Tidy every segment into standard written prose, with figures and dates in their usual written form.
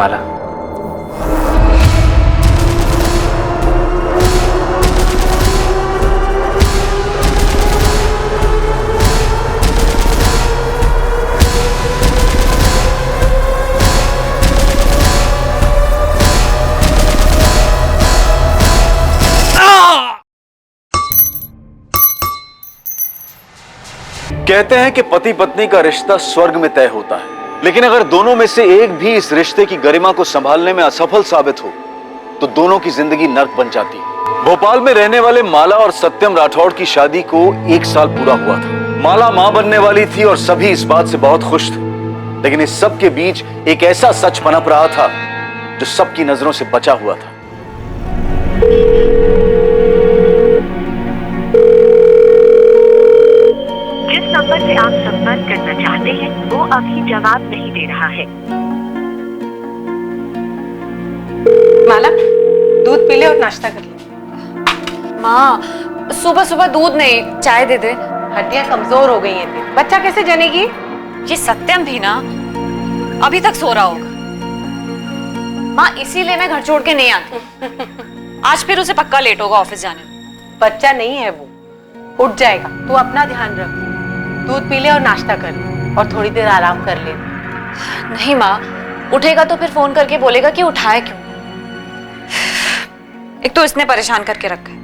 माला। कहते हैं कि पति पत्नी का रिश्ता स्वर्ग में तय होता है, लेकिन अगर दोनों में से एक भी इस रिश्ते की गरिमा को संभालने में असफल साबित हो तो दोनों की जिंदगी नर्क बन जाती है। भोपाल में रहने वाले माला और सत्यम राठौड़ की शादी को 1 साल पूरा हुआ था। माला मां बनने वाली थी और सभी इस बात से बहुत खुश थे, लेकिन इस सब के बीच एक ऐसा सच पनप रहा था जो सबकी नजरों से बचा हुआ था। नंबर से आप संपर्क करना चाहते हैं वो अभी जवाब नहीं दे रहा है। माला, दूध पी ले और नाश्ता कर ले। माँ, सुबह सुबह दूध नहीं, चाय दे दे। हड्डियां कमजोर हो गई हैं तेरी। बच्चा कैसे जनेगी? ये सत्यम भी ना अभी तक सो रहा होगा। माँ, इसीलिए मैं घर छोड़ के नहीं आती। आज फिर उसे पक्का लेट होगा ऑफिस जाने में। बच्चा नहीं है वो, उठ जाएगा। तू अपना ध्यान रख, दूध पी ले और नाश्ता कर ले और थोड़ी देर आराम कर ले। नहीं माँ, उठेगा तो फिर फोन करके बोलेगा कि उठाया क्यों। एक तो इसने परेशान करके रखा है,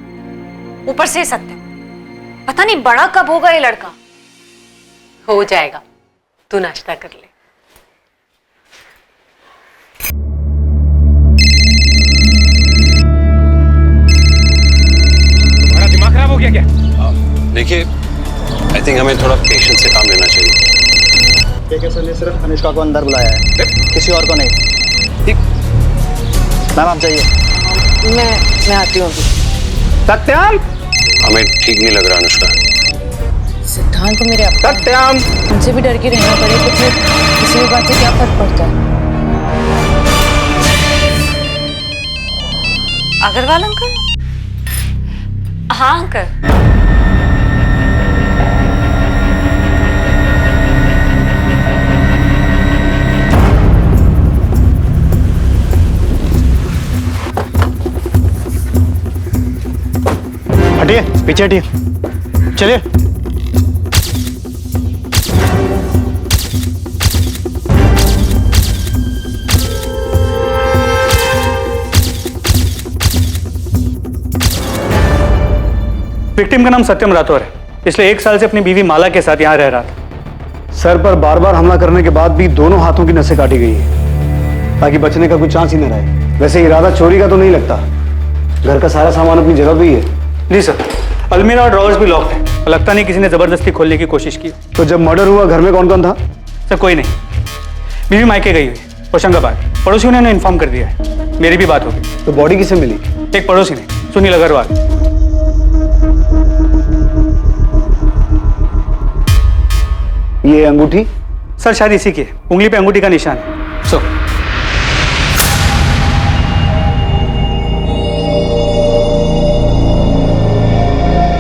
ऊपर से सत्यम। पता नहीं बड़ा कब होगा ये लड़का। हो जाएगा, तू नाश्ता कर ले। तुम्हारा दिमाग खराब हो गया क्या? देखिए, आई थिंक हमें थोड़ा पेशेंस से काम लेना चाहिए। ठीक है सर, ने सिर्फ अनुष्का को अंदर बुलाया है, किसी और को नहीं। ठीक। मैम आप जाइए। मैं आती हूँ। सत्यम, हमें ठीक नहीं लग रहा अनुष्का। सिद्धांत तो मेरे अपना है। सत्यम, उनसे भी डर के रहना पड़े तो फिर किसी भी बात से क्या फर्क पड़ता है? अग्रवाल अंकल? हाँ अंकल। हटिए, पीछे हटिए, चलिए। विक्टिम का नाम सत्यम राठौर है, पिछले 1 साल से अपनी बीवी माला के साथ यहाँ रह रहा था। सर पर बार बार हमला करने के बाद भी दोनों हाथों की नसें काटी गई है ताकि बचने का कोई चांस ही न रहे। वैसे इरादा चोरी का तो नहीं लगता, घर का सारा सामान अपनी जगह पे ही है। जी सर, अलमीरा और ड्रॉवर्स भी लॉक्ड है। लगता नहीं किसी ने जबरदस्ती खोलने की कोशिश की। तो जब मर्डर हुआ घर में कौन कौन था? सर कोई नहीं, बीवी मायके गई हुई होशंगाबाद। पड़ोसियों ने उन्हें इन्फॉर्म कर दिया है। मेरी भी बात हो गई। तो बॉडी किसे मिली? एक पड़ोसी ने, सुनील अग्रवाल। ये अंगूठी? सर शायद इसी की है, उंगली पे अंगूठी का निशान है। सो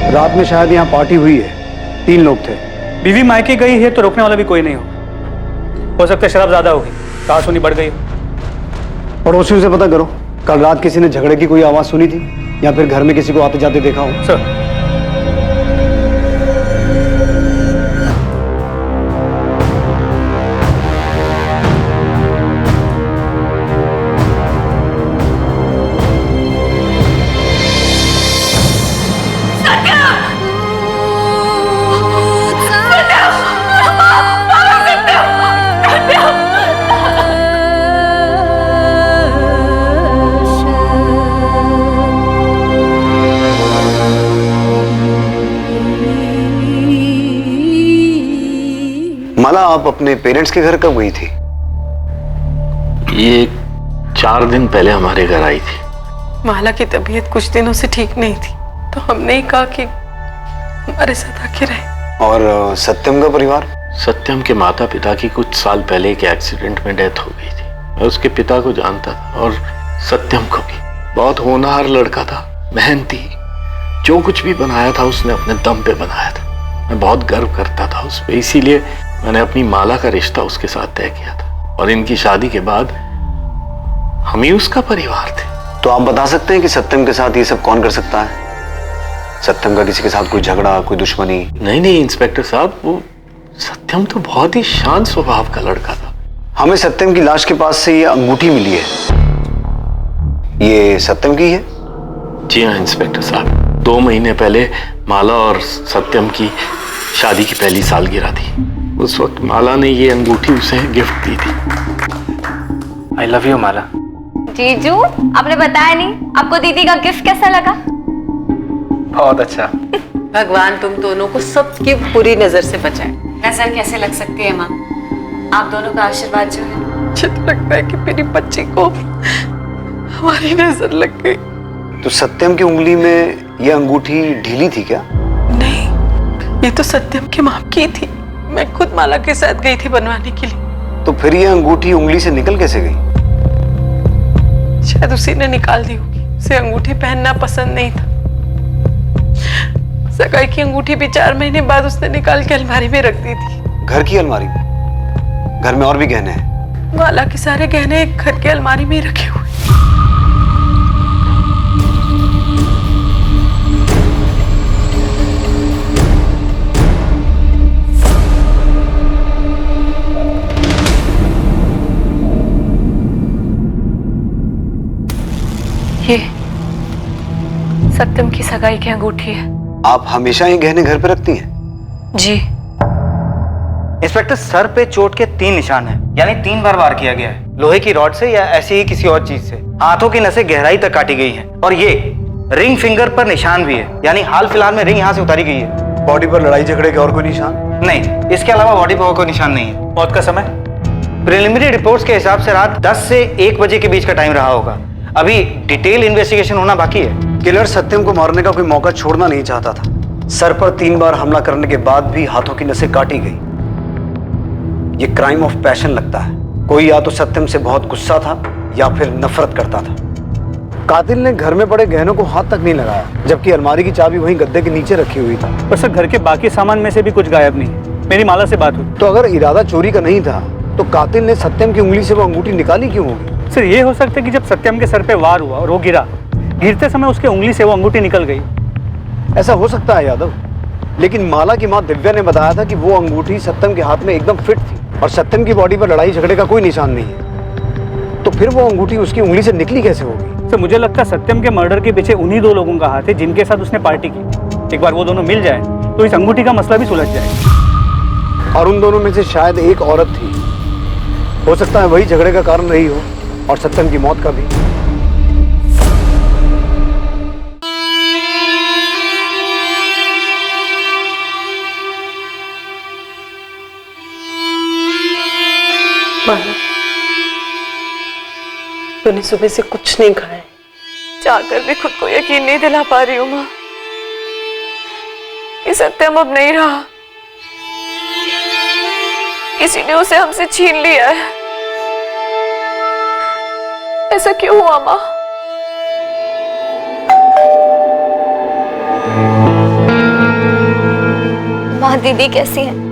रात में शायद यहाँ पार्टी हुई है, 3 लोग थे। बीवी मायके गई है तो रोकने वाला भी कोई नहीं होगा। हो सकता है शराब ज्यादा होगी, कहासुनी बढ़ गई हो। पड़ोसियों से पता करो, कल रात किसी ने झगड़े की कोई आवाज सुनी थी या फिर घर में किसी को आते जाते देखा हो? सर माला, आप अपने पेरेंट्स के घर कब गई थी? ये 4 दिन पहले हमारे घर आई थी। माला की तबीयत कुछ दिनों से ठीक नहीं थी तो हमने ही कहा कि हमारे साथ आके रहे। और सत्यम का परिवार? सत्यम के माता पिता की कुछ साल पहले एक एक्सीडेंट में डेथ हो गई थी। मैं उसके पिता को जानता था और सत्यम को भी। बहुत होनहार लड़का था, मेहनती। जो कुछ भी बनाया था उसने अपने दम पे बनाया था। मैं बहुत गर्व करता था उस पर, इसीलिए मैंने अपनी माला का रिश्ता उसके साथ तय किया था। और इनकी शादी के बाद हम ही उसका परिवार थे। तो आप बता सकते हैं कि सत्यम के साथ ये सब कौन कर सकता है? सत्यम का किसी के साथ कोई झगड़ा, कोई दुश्मनी? नहीं इंस्पेक्टर साहब, वो सत्यम तो बहुत ही शांत स्वभाव का लड़का था। हमें सत्यम की लाश के पास से ये अंगूठी मिली है, ये सत्यम की है? जी हाँ इंस्पेक्टर साहब, 2 महीने पहले माला और सत्यम की शादी की पहली सालगिरह थी। उस वक्त माला ने ये अंगूठी उसे गिफ्ट दी थी। आई लव यू माला। जीजू, आपने बताया नहीं, आपको दीदी का गिफ्ट कैसा लगा? बहुत अच्छा। भगवान तुम दोनों को सबकी बुरी नजर से बचाए। नजर कैसे लग सकती है माँ? आप दोनों का आशीर्वाद जो है। मुझे तो लगता है कि मेरी बच्ची को हमारी नजर लग गई। तो सत्यम की उंगली में ये अंगूठी ढीली थी क्या? नहीं, ये तो सत्यम की माँ की थी। मैं खुद माला के साथ गई थी बनवाने के लिए। तो फिर ये अंगूठी उंगली से निकल कैसे गई? शायद उसी ने निकाल दी होगी। उसे अंगूठी पहनना पसंद नहीं था। सगाई की अंगूठी भी 4 महीने बाद उसने निकाल के अलमारी में रख दी थी। घर की अलमारी में? घर में और भी गहने हैं? माला के सारे गहने घर के अलमारी में ही रखे हुए। ये सत्यम की सगाई की अंगूठी है। आप हमेशा ये गहने घर पे रखती हैं? जी। इंस्पेक्टर, सर पे चोट के 3 निशान हैं, यानी 3 बार वार किया गया है। लोहे की रॉड से या ऐसे ही किसी और चीज से। हाथों की नसें गहराई तक काटी गई हैं और ये रिंग फिंगर पर निशान भी है, यानी हाल फिलहाल में रिंग यहाँ से उतारी गई है। बॉडी पर लड़ाई झगड़े के और कोई निशान? नहीं, इसके अलावा बॉडी पर और कोई निशान नहीं है। मौत का समय प्रिलिमिनरी रिपोर्ट्स के हिसाब से रात 10 से 1 बजे के बीच का टाइम रहा होगा। अभी डिटेल इन्वेस्टिगेशन होना बाकी है। किलर सत्यम को मारने का कोई मौका छोड़ना नहीं चाहता था। सर पर 3 बार हमला करने के बाद भी हाथों की नसें काटी गई। ये क्राइम ऑफ पैशन लगता है। कोई या तो सत्यम से बहुत गुस्सा था या फिर नफरत करता था। कातिल ने घर में पड़े गहनों को हाथ तक नहीं लगाया, जबकि अलमारी की चाबी वहीं गद्दे के नीचे रखी हुई थी। पर सर, घर के बाकी सामान में से भी कुछ गायब नहीं। मेरी माला से बात हुई। तो अगर इरादा चोरी का नहीं था तो कातिल ने सत्यम की उंगली से वो अंगूठी निकाली क्यों होगी? सर, ये हो सकता है कि जब सत्यम के सर पे वार हुआ और वो गिरा, गिरते समय उसके उंगली से वो अंगूठी निकल गई। ऐसा हो सकता है यादव, लेकिन माला की माँ दिव्या ने बताया था कि वो अंगूठी सत्यम के हाथ में एकदम फिट थी और सत्यम की बॉडी पर लड़ाई झगड़े का कोई निशान नहीं है। तो फिर वो अंगूठी उसकी उंगली से निकली कैसे होगी? सर, मुझे लगता है सत्यम के मर्डर के पीछे उन्हीं 2 लोगों का हाथ है जिनके साथ उसने पार्टी की। एक बार वो दोनों मिल जाए तो इस अंगूठी का मसला भी सुलझ जाए। और उन दोनों में से शायद एक औरत थी। हो सकता है वही झगड़े का कारण रही हो और सत्यम की मौत का भी। माला, तूने सुबह से कुछ नहीं खाया। चाहकर भी खुद को यकीन नहीं दिला पा रही हूँ माँ कि सत्यम अब नहीं रहा। किसी ने उसे हमसे छीन लिया है। ऐसा क्यों हुआ माँ? माँ, दीदी कैसी है?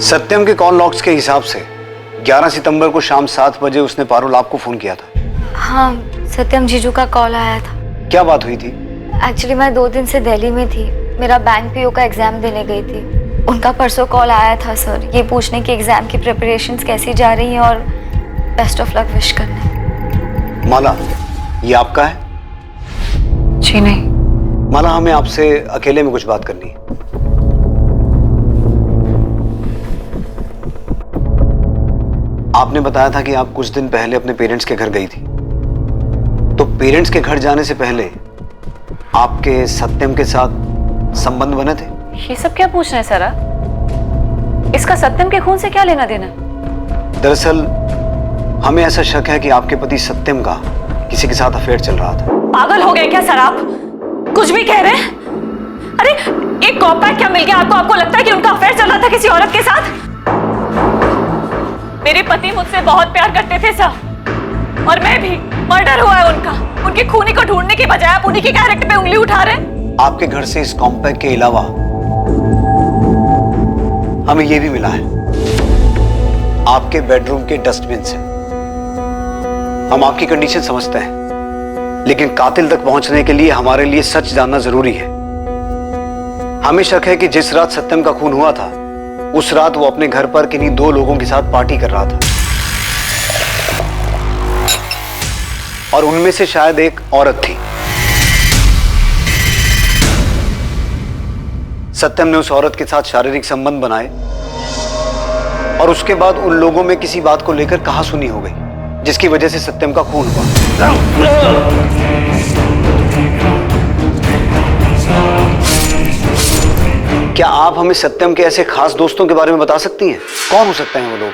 सत्यम के कॉल लॉग्स के हिसाब से 11 सितंबर को शाम 7 बजे उसने पारुल आपको फोन किया था। हाँ, सत्यम जीजू का कॉल आया था। क्या बात हुई थी? एक्चुअली मैं 2 दिन से दिल्ली में थी। मेरा बैंक पीओ का एग्जाम देने गई थी। उनका परसों कॉल आया था सर, ये पूछने की एग्जाम की प्रिपरेशंस कैसी जा रही हैं और बेस्ट ऑफ लक विश करने। माला, ये आपका है? जी नहीं। माला, हमें आपसे अकेले में कुछ बात करनी है। आपने बताया था कि आप कुछ दिन पहले अपने पेरेंट्स के घर गई थी। तो पेरेंट्स के घर जाने से पहले आपके सत्यम के साथ संबंध बने थे? ये सब क्या पूछ रहे हैं सर? इसका सत्यम के खून से क्या लेना देना? दरअसल हमें ऐसा शक है कि आपके पति सत्यम का किसी के साथ अफेयर चल रहा था। पागल हो गए क्या सर आप? कुछ भी कह रहे हैं? अरे एक कॉपैक्ट क्या मिल गया आपको? आपको लगता है कि उनका अफेयर चल रहा था किसी औरत के साथ? मेरे पति मुझसे बहुत प्यार करते थे सर, और मैं भी। मर्डर हुआ है उनका। उनके खूनी को ढूंढने की बजाय आप उन्हीं के कैरेक्टर पे उंगली उठा रहे हैं। आपके घर से इस कॉम्पैक्ट के अलावा हमें यह भी मिला है, आपके बेडरूम के डस्टबिन से। हम आपकी कंडीशन समझते हैं, लेकिन कातिल तक पहुंचने के लिए हमारे लिए सच जानना जरूरी है। हमें शक है कि जिस रात सत्यम का खून हुआ था, उस रात वो अपने घर पर किन्हीं 2 लोगों के साथ पार्टी कर रहा था, और उनमें से शायद एक औरत थी। सत्यम ने उस औरत के साथ शारीरिक संबंध बनाए और उसके बाद उन लोगों में किसी बात को लेकर कहासुनी हो गई, जिसकी वजह से सत्यम का खून हुआ। क्या आप हमें सत्यम के ऐसे खास दोस्तों के बारे में बता सकती हैं? कौन हो सकते हैं वो लोग?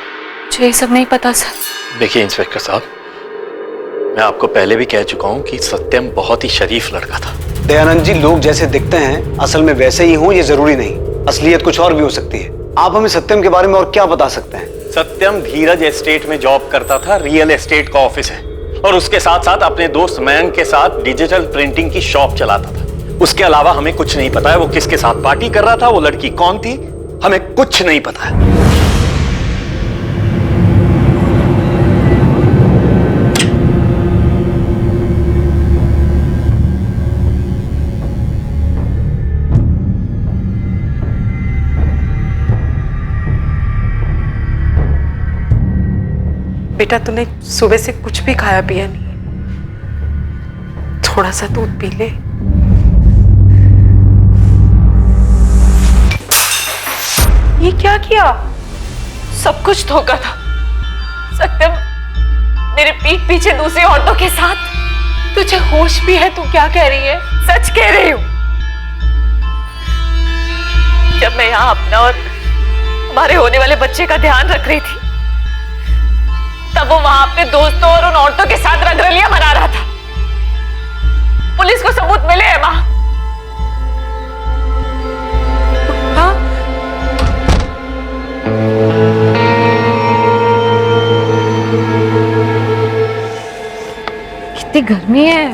मुझे ये सब नहीं पता सर। देखिए इंस्पेक्टर साहब, मैं आपको पहले भी कह चुका हूं कि सत्यम बहुत ही शरीफ लड़का था। दयानंद जी, लोग जैसे दिखते हैं असल में वैसे ही हों ये जरूरी नहीं, असलियत कुछ और भी हो सकती है। आप हमें सत्यम के बारे में और क्या बता सकते हैं? सत्यम धीरज एस्टेट में जॉब करता था, रियल एस्टेट का ऑफिस है, और उसके साथ साथ अपने दोस्त मयंक के साथ डिजिटल प्रिंटिंग की शॉप चलाता था। उसके अलावा हमें कुछ नहीं पता है वो किसके साथ पार्टी कर रहा था, वो लड़की कौन थी, हमें कुछ नहीं पता है। बेटा तूने सुबह से कुछ भी खाया पिया नहीं, थोड़ा सा दूध पी ले। ये क्या किया? सब कुछ धोखा था। सत्यम मेरे पीठ पीछे दूसरी औरतों के साथ। तुझे होश भी है? तू क्या कह रही है? सच कह रही हूँ। जब मैं यहाँ अपना और हमारे होने वाले बच्चे का ध्यान रख रही थी, तब वो वहां अपने दोस्तों और उन औरतों के साथ रंगरलियां मना रहा था। पुलिस को सबूत मिले हैं मां। हाँ? कितनी गर्मी है।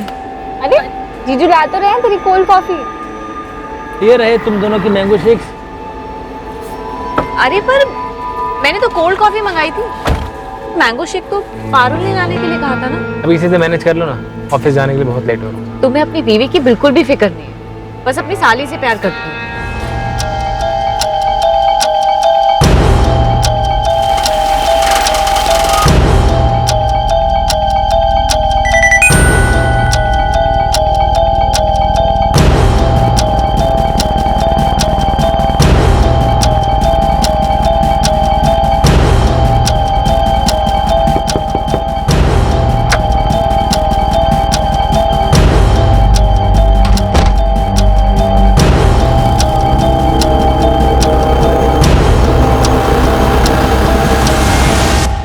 अरे जीजू ला तो रहे हैं तेरी कोल्ड कॉफी। ये रहे तुम दोनों की मैंगो शेक्स। अरे पर मैंने तो कोल्ड कॉफी मंगाई थी, मैंगो शेक तो पारुल ने लाने के लिए कहा था ना। अभी इसी से मैनेज कर लो ना, ऑफिस जाने के लिए बहुत लेट हो रहा है। तुम्हें अपनी बीवी की बिल्कुल भी फिक्र नहीं है, बस अपनी साली से प्यार करती हूँ।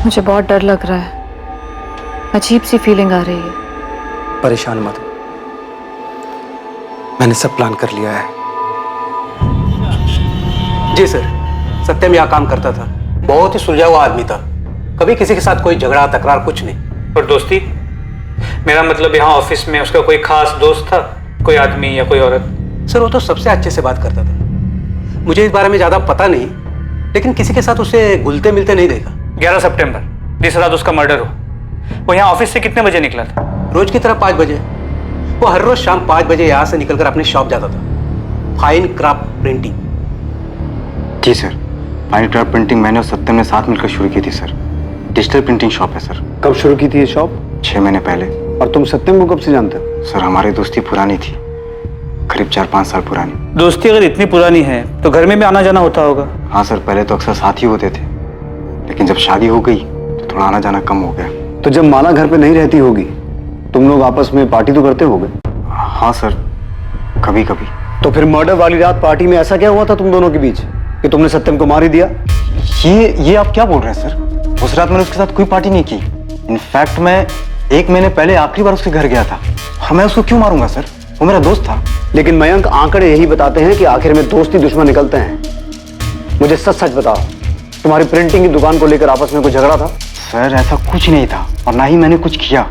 मुझे बहुत डर लग रहा है, अजीब सी फीलिंग आ रही है। परेशान मत हो, मैंने सब प्लान कर लिया है। जी सर, सत्यम यहाँ काम करता था, बहुत ही सुलझा हुआ आदमी था, कभी किसी के साथ कोई झगड़ा तकरार कुछ नहीं। और दोस्ती? मेरा मतलब यहाँ ऑफिस में उसका कोई खास दोस्त था, कोई आदमी या कोई औरत? सर वो तो सबसे अच्छे से बात करता था, मुझे इस बारे में ज्यादा पता नहीं, लेकिन किसी के साथ उसे घुलते मिलते नहीं देखा। 11 सितंबर जिस रात उसका मर्डर हो, वो यहाँ ऑफिस से कितने बजे निकला था? रोज की तरह 5 बजे। वो हर रोज शाम 5 बजे यहाँ से निकलकर अपनी शॉप जाता था, फाइन क्राफ्ट प्रिंटिंग। जी सर, फाइन क्राफ्ट प्रिंटिंग मैंने और सत्यम ने साथ मिलकर शुरू की थी सर। डिजिटल प्रिंटिंग शॉप है सर। कब शुरू की थी ये शॉप? 6 महीने पहले। और तुम सत्यम को कब से जानते हो? सर हमारी दोस्ती पुरानी थी, करीब 4-5 साल पुरानी। दोस्ती अगर इतनी पुरानी है तो घर में भी आना जाना होता होगा? हाँ सर, पहले तो अक्सर साथ ही होते थे, लेकिन जब शादी हो गई तो थोड़ा आना जाना कम हो गया। तो जब माला घर पे नहीं रहती होगी, तुम लोग आपस में पार्टी तो करते होगे? हाँ सर, कभी कभी। तो फिर मर्डर वाली रात पार्टी में ऐसा क्या हुआ था तुम दोनों के बीच कि तुमने सत्यम को मार ही दिया? ये आप क्या बोल रहे हैं सर? उस रात मैंने उसके साथ कोई पार्टी नहीं की। इनफैक्ट मैं 1 महीने पहले आखिरी बार उसके घर गया था, और मैं उसको क्यों मारूंगा सर? वो मेरा दोस्त था। लेकिन मयंक, आंकड़े यही बताते हैं कि आखिर में दोस्ती दुश्मन निकलते हैं। मुझे सच सच बताओ, तुम्हारी प्रिंटिंग की दुकान को लेकर आपस में कोई झगड़ा था? सर ऐसा कुछ नहीं था, और ना ही मैंने कुछ किया।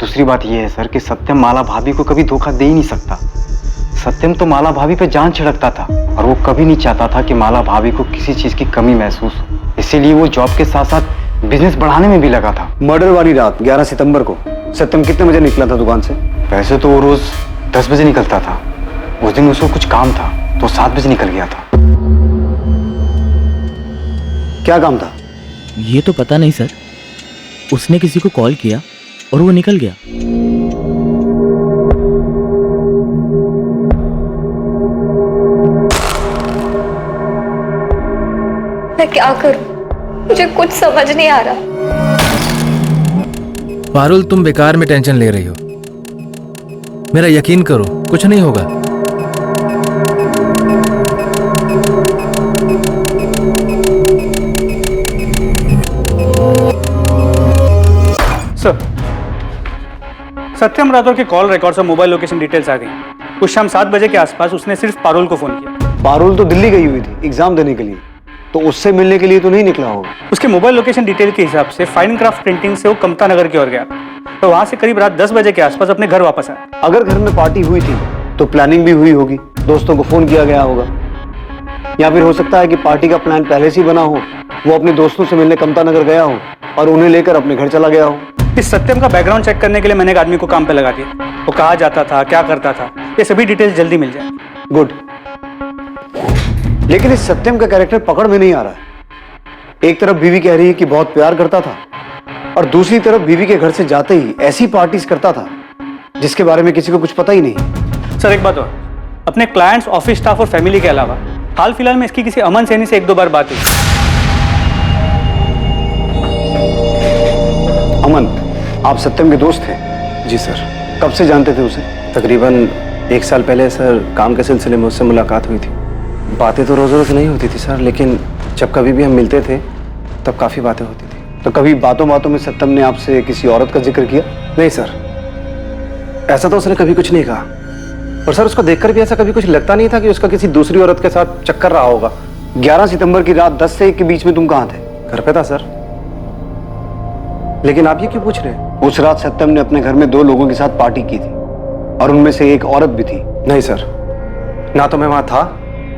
दूसरी बात यह है सर कि सत्यम माला भाभी को कभी धोखा दे ही नहीं सकता। सत्यम तो माला भाभी पे जान छिड़कता था और वो कभी नहीं चाहता था कि माला भाभी को किसी चीज की कमी महसूस हो। इसीलिए वो जॉब के साथ साथ बिजनेस बढ़ाने में भी लगा था। मर्डर वाली रात 11 सितंबर को सत्यम कितने बजे निकला था दुकान से? वैसे तो वो रोज 10 बजे निकलता था, उस दिन उसको कुछ काम था तो 7 बजे निकल गया था। क्या काम था? ये तो पता नहीं सर, उसने किसी को कॉल किया और वो निकल गया। मैं क्या करूं? मुझे कुछ समझ नहीं आ रहा। पारुल, तुम बेकार में टेंशन ले रही हो। मेरा यकीन करो, कुछ नहीं होगा। सर, सत्यम राठौर के कॉल रिकॉर्ड्स और मोबाइल लोकेशन डिटेल्स आ गई। कुछ शाम 7 बजे के आसपास उसने सिर्फ पारुल को फोन किया। पारुल तो दिल्ली गई हुई थी एग्जाम देने के लिए, तो उससे मिलने के लिए तो नहीं निकला होगा। उसके मोबाइल लोकेशन डिटेल के हिसाब से फाइन क्राफ्ट प्रिंटिंग से वो कमता नगर की ओर गया, तो वहां से करीब रात 10 बजे के आसपास अपने घर वापस आया। अगर घर में पार्टी हुई थी तो प्लानिंग भी हुई होगी, दोस्तों को फोन किया गया होगा, या फिर हो सकता है कि पार्टी का प्लान पहले से ही बना हो, वो अपने दोस्तों से मिलने कमता नगर गया हो और उन्हें लेकर अपने घर चला गया हो। इस सत्यम का बैकग्राउंड चेक करने के लिए मैंने एक आदमी को काम पे लगा दिया। वो कहाँ जाता था, क्या करता था, ये सभी डिटेल्स जल्दी मिल जाए। गुड, लेकिन इस सत्यम का कैरेक्टर पकड़ में नहीं आ रहा है। एक तरफ बीवी कह रही है कि बहुत प्यार करता था और दूसरी तरफ बीवी के घर से जाते ही ऐसी पार्टीज करता था जिसके बारे में किसी को कुछ पता ही नहीं। सर एक बात और, अपने क्लाइंट्स, ऑफिस स्टाफ और फैमिली के अलावा हाल फिलहाल में इसकी किसी अमन सैनी से 1-2 बार बात हुई। अमन, आप सत्यम के दोस्त थे? जी सर। कब से जानते थे उसे? तकरीबन 1 साल पहले सर, काम के सिलसिले में उससे मुलाकात हुई थी। बातें तो रोज रोज नहीं होती थी सर, लेकिन जब कभी भी हम मिलते थे तब काफ़ी बातें होती थी। तो कभी बातों बातों में सत्यम ने आपसे किसी औरत का जिक्र किया? नहीं सर, ऐसा तो उसने कभी कुछ नहीं कहा। और सर, उसको देखकर भी ऐसा कभी कुछ लगता नहीं था कि उसका किसी दूसरी औरत के साथ चक्कर रहा होगा। 11 सितंबर की रात 10 से 1 के बीच में तुम कहाँ थे? घर पे था सर। लेकिन आप ये क्यों पूछ रहे हैं? उस रात सत्यम ने अपने घर में 2 लोगों के साथ पार्टी की थी और उनमें से एक औरत भी थी। नहीं सर, ना तो मैं वहां था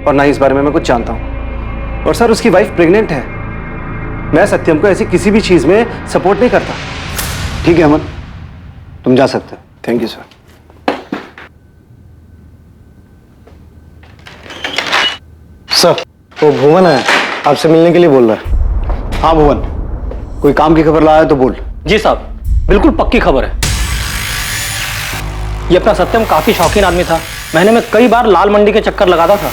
और ना ही इस बारे में मैं कुछ जानता हूं। और सर, उसकी वाइफ प्रेग्नेंट है। मैं सत्यम को ऐसी किसी भी चीज में सपोर्ट नहीं करता। ठीक है अमन, तुम जा सकते हो। Thank you sir. सर, वो भुवन है, आपसे मिलने के लिए बोल रहा है। हाँ भुवन, कोई काम की खबर लाया है तो बोल। जी साहब, बिल्कुल पक्की खबर है। ये अपना सत्यम काफी शौकीन आदमी था। महीने में कई बार लाल मंडी के चक्कर लगाता था।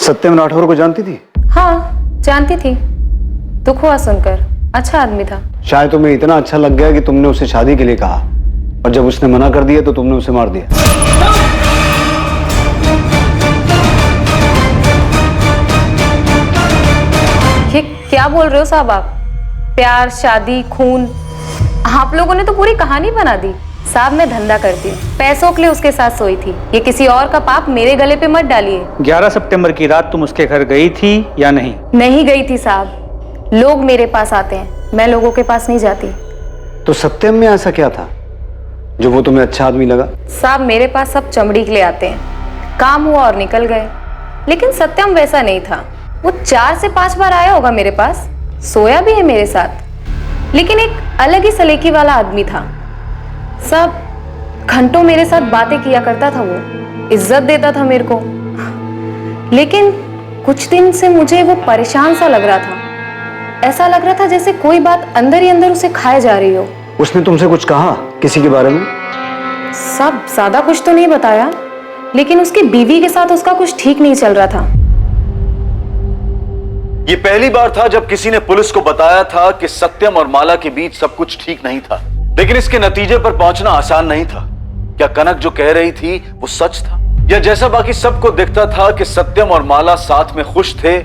सत्यम राठौर को जानती थी? हाँ, जानती थी। दुख हुआ सुनकर, अच्छा आदमी था। शायद तुम्हें इतना अच्छा लग गया कि तुमने उसे शादी के लिए कहा और जब उसने मना कर दिया तो तुमने उसे मार दिया। ये क्या बोल रहे हो साहब आप? प्यार, शादी, खून, आप लोगों ने तो पूरी कहानी बना दी। साहब, मैं धंधा करती हूँ, पैसों के लिए उसके साथ सोई थी। ये किसी और का पाप मेरे गले पे मत डालिए। 11 सितंबर की रात तुम उसके घर गई थी या नहीं? नहीं गई थी साहब। लोग मेरे पास आते हैं, मैं लोगों के पास नहीं जाती। तो सत्यम में ऐसा क्या था जो वो तुम्हें अच्छा आदमी लगा? साहब, मेरे पास सब चमड़ी के लिए आते हैं। काम हुआ और निकल गए। लेकिन सत्यम वैसा नहीं था। वो 4 से 5 बार आया होगा मेरे पास, सोया भी है मेरे साथ, लेकिन एक अलग ही सलीके वाला आदमी था। सब घंटों मेरे साथ बातें किया करता था। वो इज्जत देता था मेरे को। लेकिन कुछ दिन से मुझे वो परेशान सा लग रहा था। ऐसा लग रहा था जैसे कोई बात अंदर ही अंदर उसे खाए जा रही हो। उसने तुमसे कुछ कहा किसी के बारे में? सब ज्यादा कुछ तो नहीं बताया, लेकिन उसकी बीवी के साथ उसका कुछ ठीक नहीं चल रहा था। ये पहली बार था जब किसी ने पुलिस को बताया था कि सत्यम और माला के बीच सब कुछ ठीक नहीं था। लेकिन इसके नतीजे पर पहुंचना आसान नहीं था। क्या कनक जो कह रही थी वो सच था, या जैसा बाकी सबको दिखता था कि सत्यम और माला साथ में खुश थे